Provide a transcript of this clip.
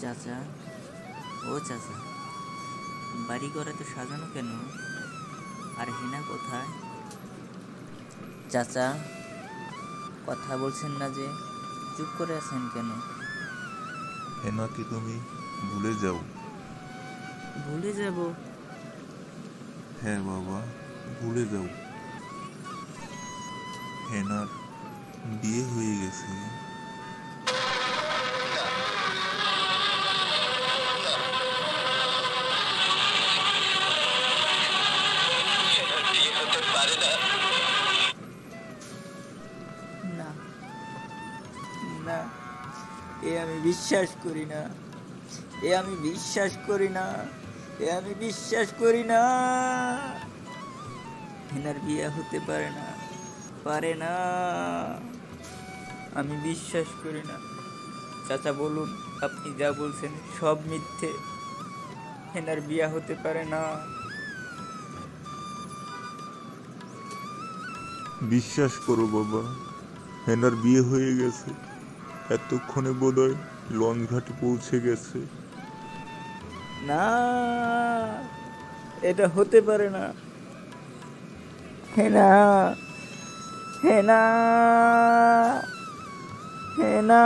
চাচা, ও চাচা, বাড়ি ঘরে তো সাজানো কেন? আর হেনা কোথায়? চাচা, কথা বলছেন না যে, চুপ করে আছেন কেন? হেনাকে তুমি ভুলে যাও। ভুলে যাব? হ্যাঁ বাবা, ভুলে যাও। হেনার বিয়ে হয়ে গেছে। না, না, এ আমি বিশ্বাস করি না। এ আমি বিশ্বাস করি না। এ আমি বিশ্বাস করি না। হেনার বিয়ে হতে পারে না, পারে না। আমি বিশ্বাস করি না। চাচা বলুন, আপনি যা বলছেন সব মিথ্যে। হেনার বিয়ে হতে পারে না। বিশ্বাস করো বাবা, হেনার বিয়ে হয়ে গেছে। এতক্ষণে বোধহয় লঞ্চ ঘাটে পৌঁছে গেছে। না, এটা হতে পারে না। হেনা, হেনা, হেনা।